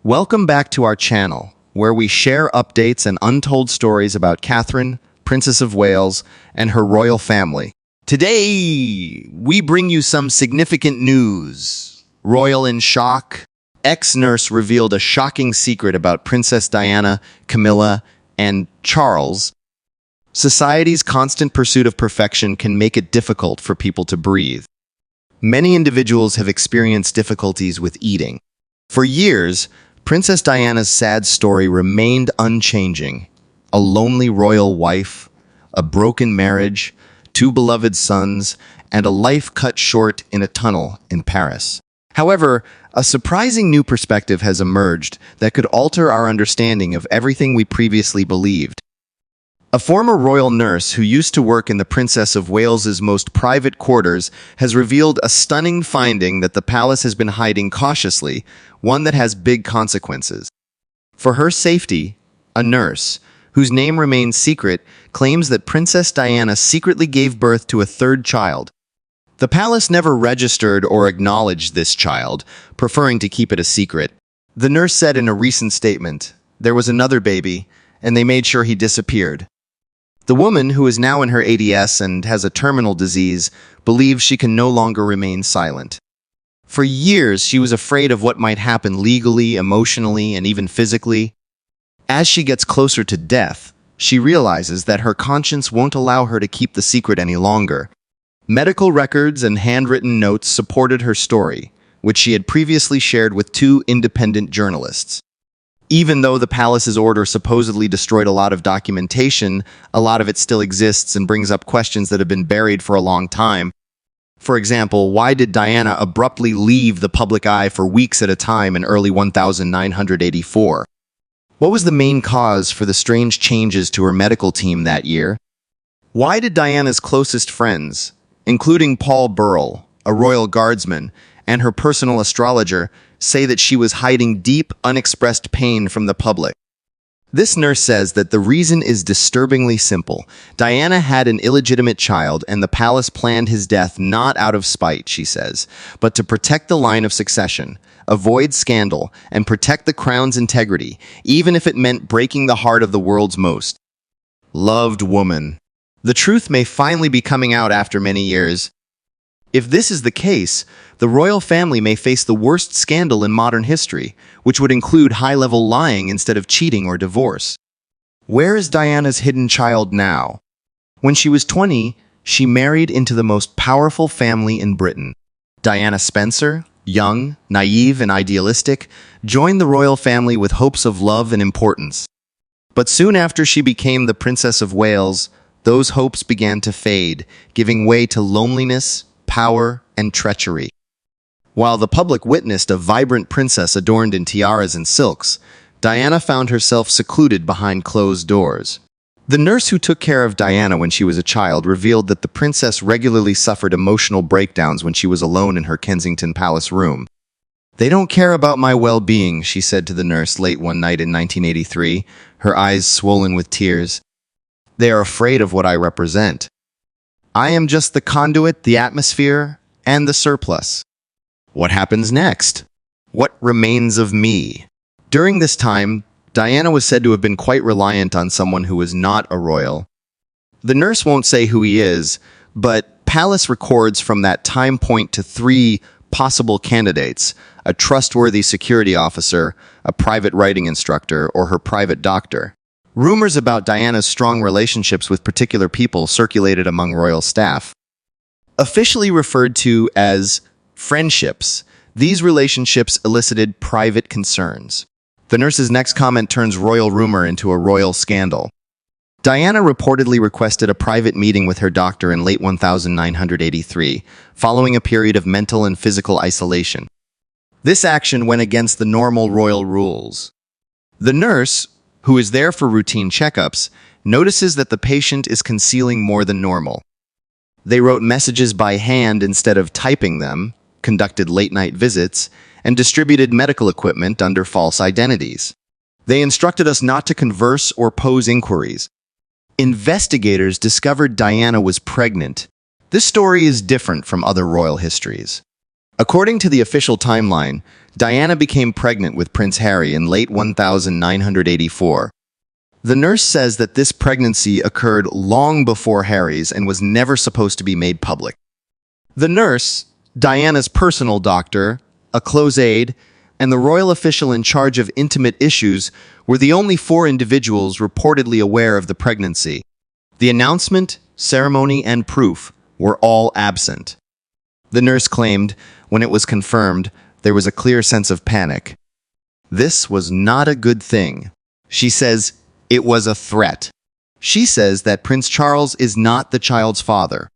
Welcome back to our channel, where we share updates and untold stories about Catherine, Princess of Wales, and her royal family. Today, we bring you some significant news. Royal in shock. Ex-nurse revealed a shocking secret about Princess Diana, Camilla, and Charles. Society's constant pursuit of perfection can make it difficult for people to breathe. Many individuals have experienced difficulties with eating. For years, Princess Diana's sad story remained unchanging. A lonely royal wife, a broken marriage, 2 beloved sons, and a life cut short in a tunnel in Paris. However, a surprising new perspective has emerged that could alter our understanding of everything we previously believed. A former royal nurse who used to work in the Princess of Wales's most private quarters has revealed a stunning finding that the palace has been hiding cautiously, one that has big consequences. For her safety, a nurse, whose name remains secret, claims that Princess Diana secretly gave birth to a 3rd child. The palace never registered or acknowledged this child, preferring to keep it a secret. The nurse said in a recent statement, "There was another baby, and they made sure he disappeared." The woman, who is now in her 80s and has a terminal disease, believes she can no longer remain silent. For years, she was afraid of what might happen legally, emotionally, and even physically. As she gets closer to death, she realizes that her conscience won't allow her to keep the secret any longer. Medical records and handwritten notes supported her story, which she had previously shared with 2 independent journalists. Even though the palace's order supposedly destroyed a lot of documentation, a lot of it still exists and brings up questions that have been buried for a long time. For example, why did Diana abruptly leave the public eye for weeks at a time in early 1984? What was the main cause for the strange changes to her medical team that year? Why did Diana's closest friends, including Paul Burrell, a royal guardsman, and her personal astrologer, say that she was hiding deep, unexpressed pain from the public? This nurse says that the reason is disturbingly simple. Diana had an illegitimate child, and the palace planned his death not out of spite, she says, but to protect the line of succession, avoid scandal, and protect the crown's integrity, even if it meant breaking the heart of the world's most loved woman. The truth may finally be coming out after many years. If this is the case, the royal family may face the worst scandal in modern history, which would include high-level lying instead of cheating or divorce. Where is Diana's hidden child now? When she was 20, she married into the most powerful family in Britain. Diana Spencer, young, naive, and idealistic, joined the royal family with hopes of love and importance. But soon after she became the Princess of Wales, those hopes began to fade, giving way to loneliness, power, and treachery. While the public witnessed a vibrant princess adorned in tiaras and silks, Diana found herself secluded behind closed doors. The nurse who took care of Diana when she was a child revealed that the princess regularly suffered emotional breakdowns when she was alone in her Kensington Palace room. "They don't care about my well-being," she said to the nurse late one night in 1983, her eyes swollen with tears. "They are afraid of what I represent. I am just the conduit, the atmosphere, and the surplus. What happens next? What remains of me?" During this time, Diana was said to have been quite reliant on someone who was not a royal. The nurse won't say who he is, but palace records from that time point to 3 possible candidates: a trustworthy security officer, a private writing instructor, or her private doctor. Rumors about Diana's strong relationships with particular people circulated among royal staff. Officially referred to as friendships, these relationships elicited private concerns. The nurse's next comment turns royal rumor into a royal scandal. Diana reportedly requested a private meeting with her doctor in late 1983, following a period of mental and physical isolation. This action went against the normal royal rules. The nurse, who is there for routine checkups, notices that the patient is concealing more than normal. They wrote messages by hand instead of typing them, conducted late-night visits, and distributed medical equipment under false identities. They instructed us not to converse or pose inquiries. Investigators discovered Diana was pregnant. This story is different from other royal histories. According to the official timeline, Diana became pregnant with Prince Harry in late 1984. The nurse says that this pregnancy occurred long before Harry's and was never supposed to be made public. The nurse, Diana's personal doctor, a close aide, and the royal official in charge of intimate issues were the only four individuals reportedly aware of the pregnancy. The announcement, ceremony, and proof were all absent. The nurse claimed, when it was confirmed, there was a clear sense of panic. This was not a good thing. She says it was a threat. She says that Prince Charles is not the child's father.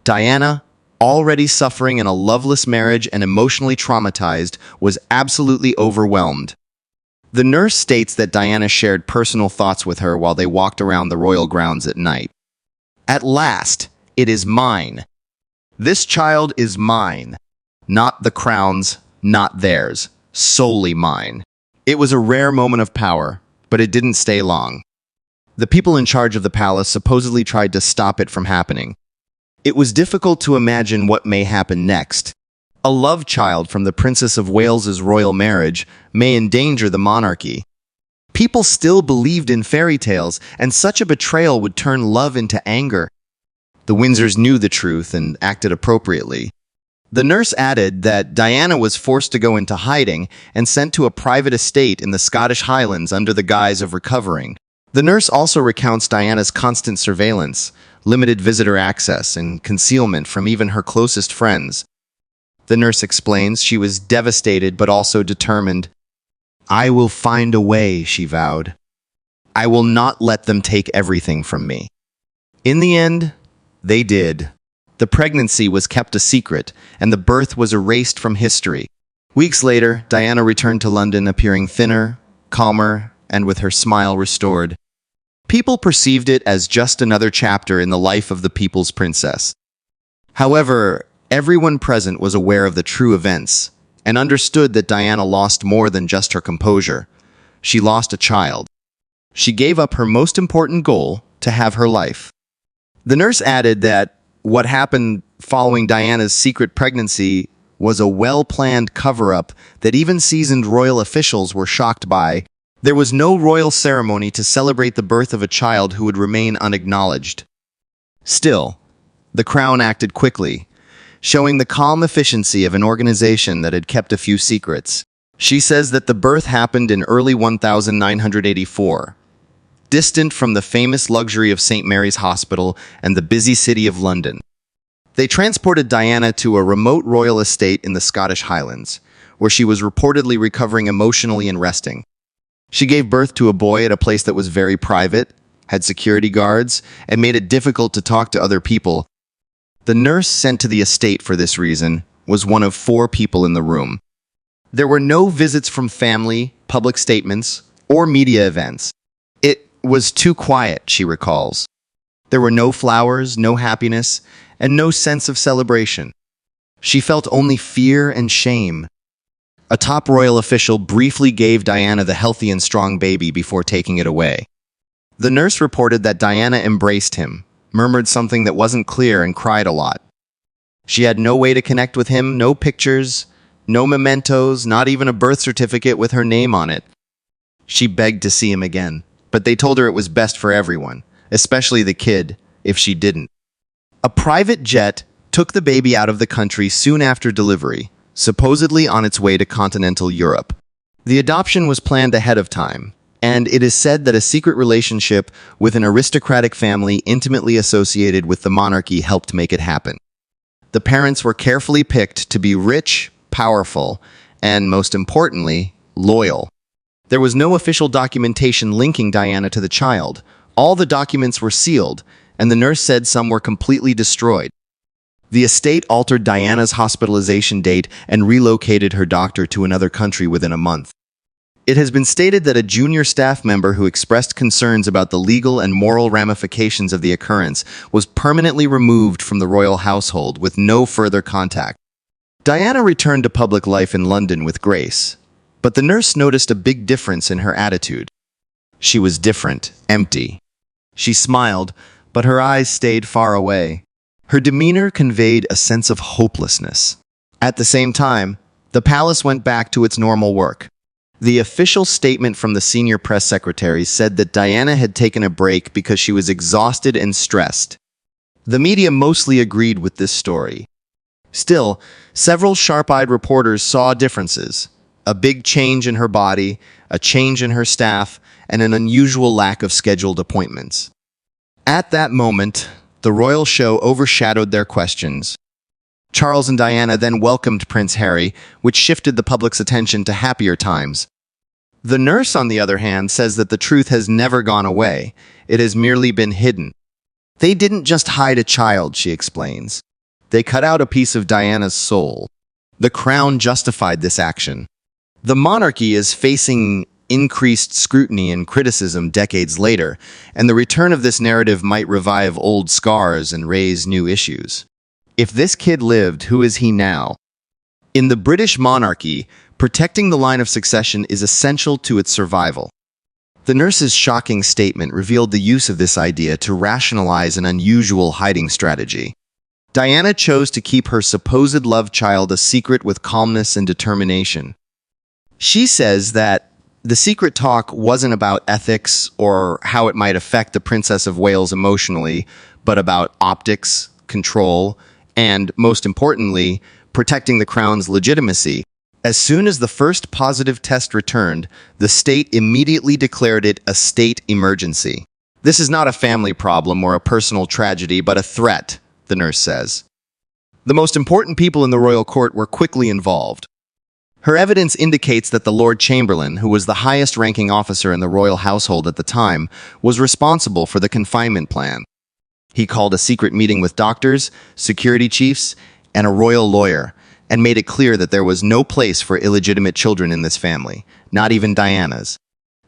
Diana, already suffering in a loveless marriage and emotionally traumatized, was absolutely overwhelmed. The nurse states that Diana shared personal thoughts with her while they walked around the royal grounds at night. At last, it is mine. This child is mine. Not the crown's, not theirs. Solely mine. It was a rare moment of power, but it didn't stay long. The people in charge of the palace supposedly tried to stop it from happening. It was difficult to imagine what may happen next. A love child from the Princess of Wales's royal marriage may endanger the monarchy. People still believed in fairy tales, and such a betrayal would turn love into anger. The Windsors knew the truth and acted appropriately. The nurse added that Diana was forced to go into hiding and sent to a private estate in the Scottish Highlands under the guise of recovering. The nurse also recounts Diana's constant surveillance, limited visitor access, and concealment from even her closest friends. The nurse explains she was devastated but also determined. "I will find a way," she vowed. "I will not let them take everything from me." In the end, they did. The pregnancy was kept a secret, and the birth was erased from history. Weeks later, Diana returned to London appearing thinner, calmer, and with her smile restored. People perceived it as just another chapter in the life of the people's princess. However, everyone present was aware of the true events and understood that Diana lost more than just her composure. She lost a child. She gave up her most important goal to have her life. The nurse added that what happened following Diana's secret pregnancy was a well-planned cover-up that even seasoned royal officials were shocked by. There was no royal ceremony to celebrate the birth of a child who would remain unacknowledged. Still, the crown acted quickly, showing the calm efficiency of an organization that had kept a few secrets. She says that the birth happened in early 1984, distant from the famous luxury of St. Mary's Hospital and the busy city of London. They transported Diana to a remote royal estate in the Scottish Highlands, where she was reportedly recovering emotionally and resting. She gave birth to a boy at a place that was very private, had security guards, and made it difficult to talk to other people. The nurse sent to the estate for this reason was one of 4 people in the room. There were no visits from family, public statements, or media events. It was too quiet, she recalls. There were no flowers, no happiness, and no sense of celebration. She felt only fear and shame. A top royal official briefly gave Diana the healthy and strong baby before taking it away. The nurse reported that Diana embraced him, murmured something that wasn't clear, and cried a lot. She had no way to connect with him, no pictures, no mementos, not even a birth certificate with her name on it. She begged to see him again, but they told her it was best for everyone, especially the kid, if she didn't. A private jet took the baby out of the country soon after delivery, supposedly on its way to continental Europe. The adoption was planned ahead of time, and it is said that a secret relationship with an aristocratic family intimately associated with the monarchy helped make it happen. The parents were carefully picked to be rich, powerful, and, most importantly, loyal. There was no official documentation linking Diana to the child. All the documents were sealed, and the nurse said some were completely destroyed. The estate altered Diana's hospitalization date and relocated her doctor to another country within a month. It has been stated that a junior staff member who expressed concerns about the legal and moral ramifications of the occurrence was permanently removed from the royal household with no further contact. Diana returned to public life in London with grace, but the nurse noticed a big difference in her attitude. She was different, empty. She smiled, but her eyes stayed far away. Her demeanor conveyed a sense of hopelessness. At the same time, the palace went back to its normal work. The official statement from the senior press secretary said that Diana had taken a break because she was exhausted and stressed. The media mostly agreed with this story. Still, several sharp-eyed reporters saw differences. A big change in her body, a change in her staff, and an unusual lack of scheduled appointments. At that moment, the royal show overshadowed their questions. Charles and Diana then welcomed Prince Harry, which shifted the public's attention to happier times. The nurse, on the other hand, says that the truth has never gone away. It has merely been hidden. They didn't just hide a child, she explains. They cut out a piece of Diana's soul. The crown justified this action. The monarchy is facing increased scrutiny and criticism decades later, and the return of this narrative might revive old scars and raise new issues. If this kid lived, who is he now? In the British monarchy, protecting the line of succession is essential to its survival. The nurse's shocking statement revealed the use of this idea to rationalize an unusual hiding strategy. Diana chose to keep her supposed love child a secret with calmness and determination. She says that the secret talk wasn't about ethics or how it might affect the Princess of Wales emotionally, but about optics, control, and, most importantly, protecting the crown's legitimacy. As soon as the first positive test returned, the state immediately declared it a state emergency. This is not a family problem or a personal tragedy, but a threat, the nurse says. The most important people in the royal court were quickly involved. Her evidence indicates that the Lord Chamberlain, who was the highest-ranking officer in the royal household at the time, was responsible for the confinement plan. He called a secret meeting with doctors, security chiefs, and a royal lawyer, and made it clear that there was no place for illegitimate children in this family, not even Diana's.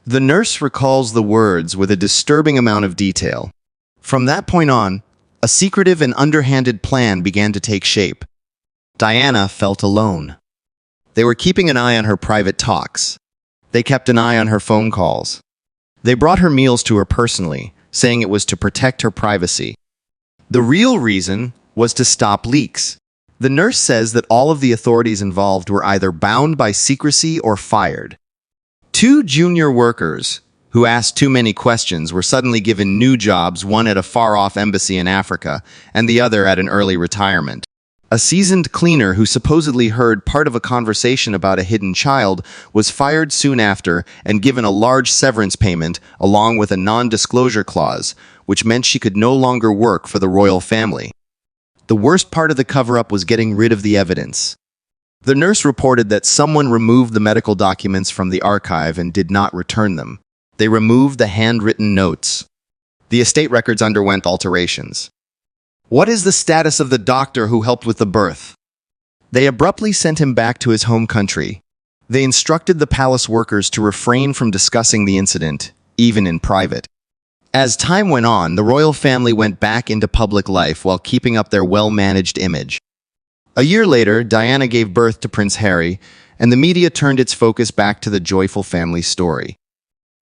The nurse recalls the words with a disturbing amount of detail. From that point on, a secretive and underhanded plan began to take shape. Diana felt alone. They were keeping an eye on her private talks. They kept an eye on her phone calls. They brought her meals to her personally, saying it was to protect her privacy. The real reason was to stop leaks. The nurse says that all of the authorities involved were either bound by secrecy or fired. Two junior workers, who asked too many questions, were suddenly given new jobs, one at a far-off embassy in Africa and the other at an early retirement. A seasoned cleaner who supposedly heard part of a conversation about a hidden child was fired soon after and given a large severance payment along with a non-disclosure clause, which meant she could no longer work for the royal family. The worst part of the cover-up was getting rid of the evidence. The nurse reported that someone removed the medical documents from the archive and did not return them. They removed the handwritten notes. The estate records underwent alterations. What is the status of the doctor who helped with the birth? They abruptly sent him back to his home country. They instructed the palace workers to refrain from discussing the incident, even in private. As time went on, the royal family went back into public life while keeping up their well-managed image. A year later, Diana gave birth to Prince Harry, and the media turned its focus back to the joyful family story.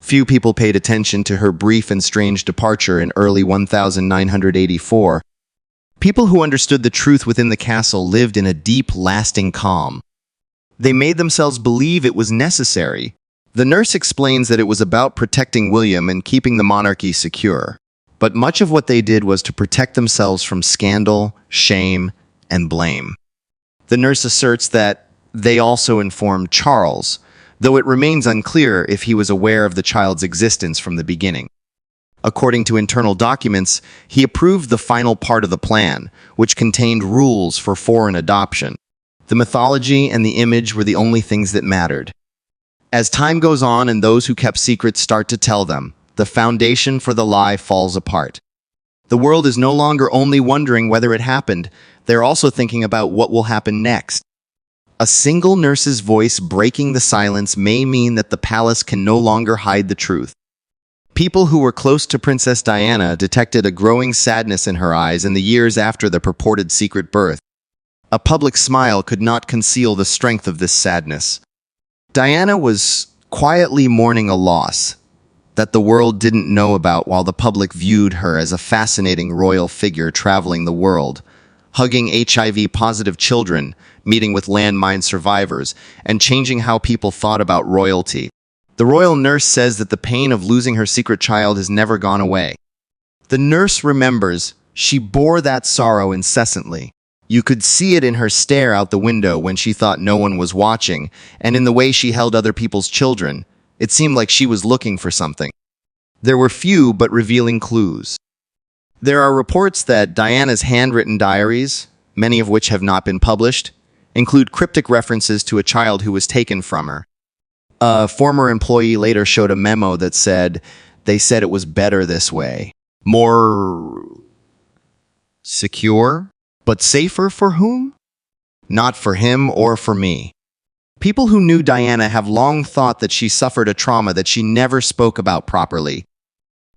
Few people paid attention to her brief and strange departure in early 1984. People who understood the truth within the castle lived in a deep, lasting calm. They made themselves believe it was necessary. The nurse explains that it was about protecting William and keeping the monarchy secure. But much of what they did was to protect themselves from scandal, shame, and blame. The nurse asserts that they also informed Charles, though it remains unclear if he was aware of the child's existence from the beginning. According to internal documents, he approved the final part of the plan, which contained rules for foreign adoption. The mythology and the image were the only things that mattered. As time goes on and those who kept secrets start to tell them, the foundation for the lie falls apart. The world is no longer only wondering whether it happened, they're also thinking about what will happen next. A single nurse's voice breaking the silence may mean that the palace can no longer hide the truth. People who were close to Princess Diana detected a growing sadness in her eyes in the years after the purported secret birth. A public smile could not conceal the strength of this sadness. Diana was quietly mourning a loss that the world didn't know about while the public viewed her as a fascinating royal figure traveling the world, hugging HIV-positive children, meeting with landmine survivors, and changing how people thought about royalty. The royal nurse says that the pain of losing her secret child has never gone away. The nurse remembers she bore that sorrow incessantly. You could see it in her stare out the window when she thought no one was watching, and in the way she held other people's children. It seemed like she was looking for something. There were few but revealing clues. There are reports that Diana's handwritten diaries, many of which have not been published, include cryptic references to a child who was taken from her. A former employee later showed a memo that said, "They said it was better this way. More secure? But safer for whom? Not for him or for me." People who knew Diana have long thought that she suffered a trauma that she never spoke about properly.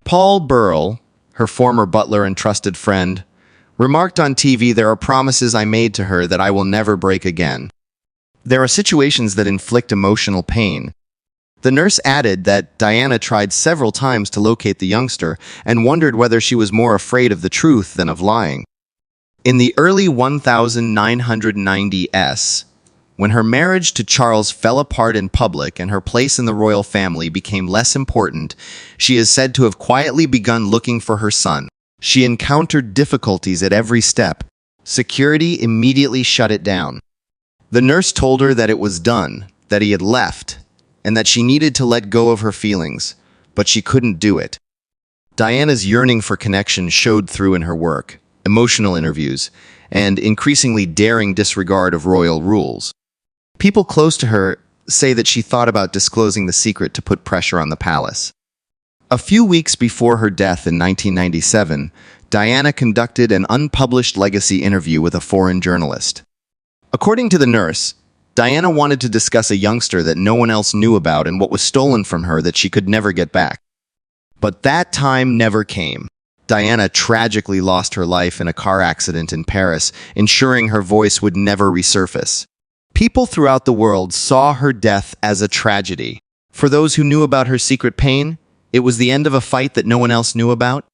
Paul Burrell, her former butler and trusted friend, remarked on TV, "There are promises I made to her that I will never break again." There are situations that inflict emotional pain. The nurse added that Diana tried several times to locate the youngster and wondered whether she was more afraid of the truth than of lying. In the early 1990s, when her marriage to Charles fell apart in public and her place in the royal family became less important, she is said to have quietly begun looking for her son. She encountered difficulties at every step. Security immediately shut it down. The nurse told her that it was done, that he had left, and that she needed to let go of her feelings, but she couldn't do it. Diana's yearning for connection showed through in her work, emotional interviews, and increasingly daring disregard of royal rules. People close to her say that she thought about disclosing the secret to put pressure on the palace. A few weeks before her death in 1997, Diana conducted an unpublished legacy interview with a foreign journalist. According to the nurse, Diana wanted to discuss a youngster that no one else knew about and what was stolen from her that she could never get back. But that time never came. Diana tragically lost her life in a car accident in Paris, ensuring her voice would never resurface. People throughout the world saw her death as a tragedy. For those who knew about her secret pain, it was the end of a fight that no one else knew about.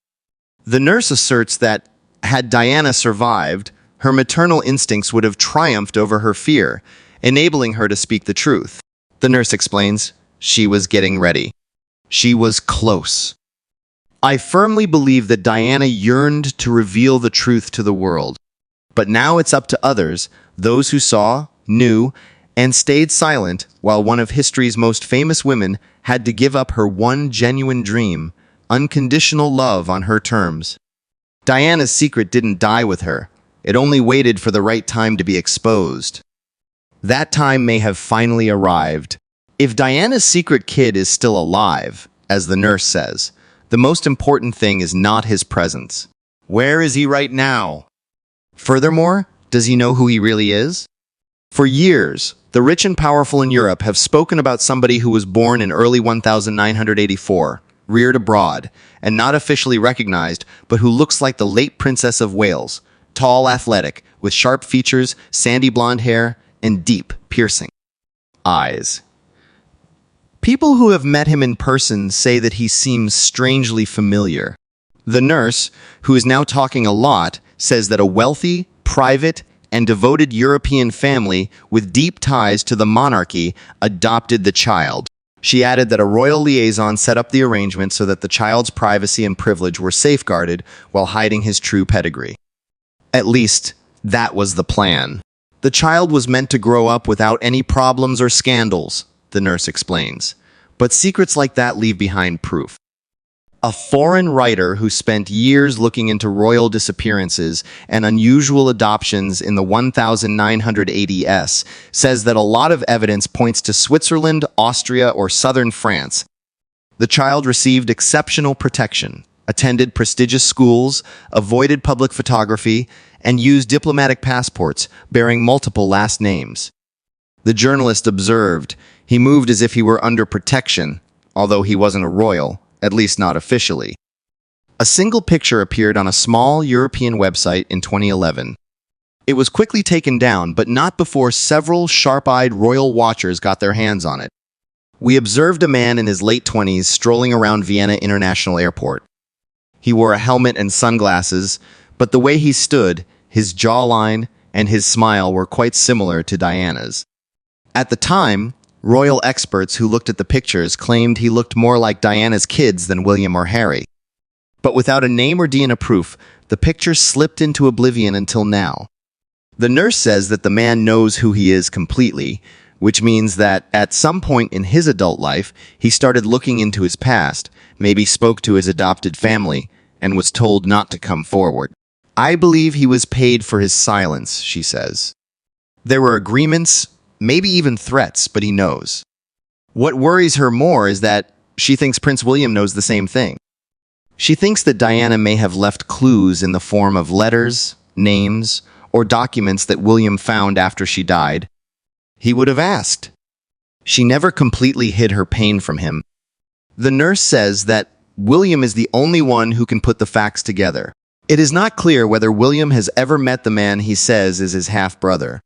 The nurse asserts that, had Diana survived, her maternal instincts would have triumphed over her fear, enabling her to speak the truth. The nurse explains, "She was getting ready. She was close." I firmly believe that Diana yearned to reveal the truth to the world. But now it's up to others, those who saw, knew, and stayed silent while one of history's most famous women had to give up her one genuine dream, unconditional love on her terms. Diana's secret didn't die with her. It only waited for the right time to be exposed. That time may have finally arrived. If Diana's secret kid is still alive, as the nurse says, the most important thing is not his presence. Where is he right now? Furthermore, does he know who he really is? For years, the rich and powerful in Europe have spoken about somebody who was born in early 1984, reared abroad, and not officially recognized, but who looks like the late Princess of Wales, tall, athletic, with sharp features, sandy blonde hair, and deep, piercing eyes. People who have met him in person say that he seems strangely familiar. The nurse, who is now talking a lot, says that a wealthy, private, and devoted European family with deep ties to the monarchy adopted the child. She added that a royal liaison set up the arrangement so that the child's privacy and privilege were safeguarded while hiding his true pedigree. At least, that was the plan. The child was meant to grow up without any problems or scandals, the nurse explains. But secrets like that leave behind proof. A foreign writer who spent years looking into royal disappearances and unusual adoptions in the 1980s says that a lot of evidence points to Switzerland, Austria, or southern France. The child received exceptional protection, attended prestigious schools, avoided public photography, and used diplomatic passports bearing multiple last names. The journalist observed, he moved as if he were under protection, although he wasn't a royal, at least not officially. A single picture appeared on a small European website in 2011. It was quickly taken down, but not before several sharp-eyed royal watchers got their hands on it. We observed a man in his late 20s strolling around Vienna International Airport. He wore a helmet and sunglasses, but the way he stood, His jawline and his smile were quite similar to Diana's. At the time, royal experts who looked at the pictures claimed he looked more like Diana's kids than William or Harry. But without a name or DNA proof, the pictures slipped into oblivion until now. The nurse says that the man knows who he is completely, which means that at some point in his adult life, he started looking into his past, maybe spoke to his adopted family, and was told not to come forward. I believe he was paid for his silence, she says. There were agreements, maybe even threats, but he knows. What worries her more is that she thinks Prince William knows the same thing. She thinks that Diana may have left clues in the form of letters, names, or documents that William found after she died. He would have asked. She never completely hid her pain from him. The nurse says that William is the only one who can put the facts together. It is not clear whether William has ever met the man he says is his half-brother.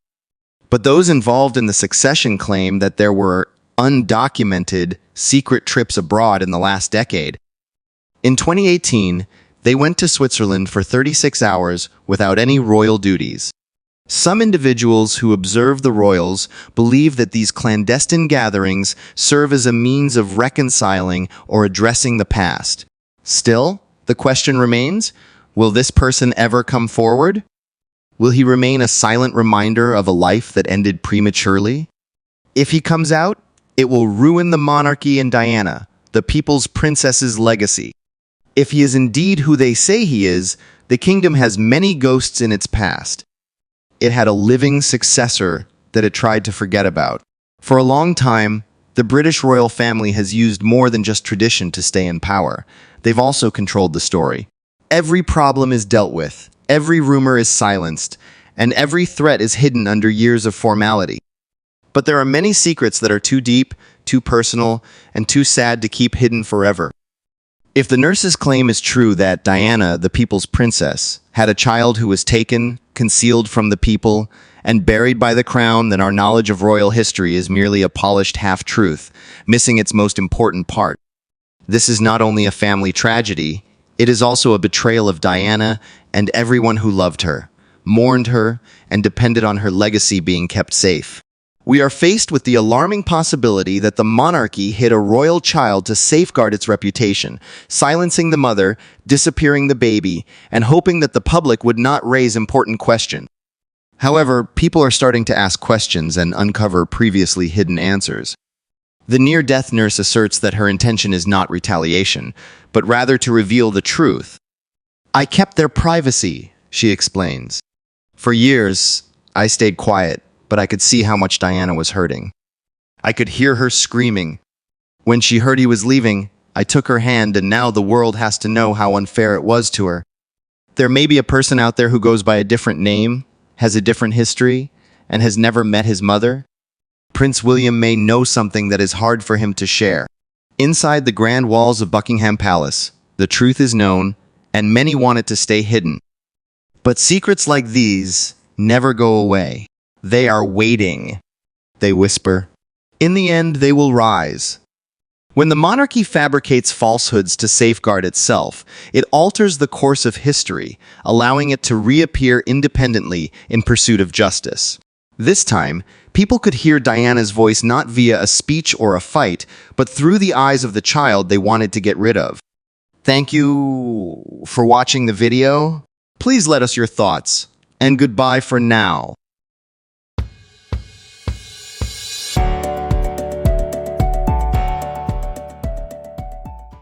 But those involved in the succession claim that there were undocumented, secret trips abroad in the last decade. In 2018, they went to Switzerland for 36 hours without any royal duties. Some individuals who observe the royals believe that these clandestine gatherings serve as a means of reconciling or addressing the past. Still, the question remains, will this person ever come forward? Will he remain a silent reminder of a life that ended prematurely? If he comes out, it will ruin the monarchy and Diana, the people's princess's legacy. If he is indeed who they say he is, the kingdom has many ghosts in its past. It had a living successor that it tried to forget about. For a long time, the British royal family has used more than just tradition to stay in power. They've also controlled the story. Every problem is dealt with, every rumor is silenced, and every threat is hidden under years of formality. But there are many secrets that are too deep, too personal, and too sad to keep hidden forever. If the nurse's claim is true that Diana, the people's princess, had a child who was taken, concealed from the people, and buried by the crown, then our knowledge of royal history is merely a polished half-truth, missing its most important part. This is not only a family tragedy, it is also a betrayal of Diana and everyone who loved her, mourned her, and depended on her legacy being kept safe. We are faced with the alarming possibility that the monarchy hid a royal child to safeguard its reputation, silencing the mother, disappearing the baby, and hoping that the public would not raise important questions. However, people are starting to ask questions and uncover previously hidden answers. The near-death nurse asserts that her intention is not retaliation, but rather to reveal the truth. "I kept their privacy," she explains. "For years, I stayed quiet, but I could see how much Diana was hurting. I could hear her screaming. When she heard he was leaving, I took her hand, and now the world has to know how unfair it was to her. There may be a person out there who goes by a different name, has a different history, and has never met his mother. Prince William may know something that is hard for him to share. Inside the grand walls of Buckingham Palace, the truth is known, and many want it to stay hidden. But secrets like these never go away. They are waiting," they whisper. "In the end, they will rise." When the monarchy fabricates falsehoods to safeguard itself, it alters the course of history, allowing it to reappear independently in pursuit of justice. This time, people could hear Diana's voice not via a speech or a fight, but through the eyes of the child they wanted to get rid of. Thank you for watching the video. Please let us your thoughts, and goodbye for now.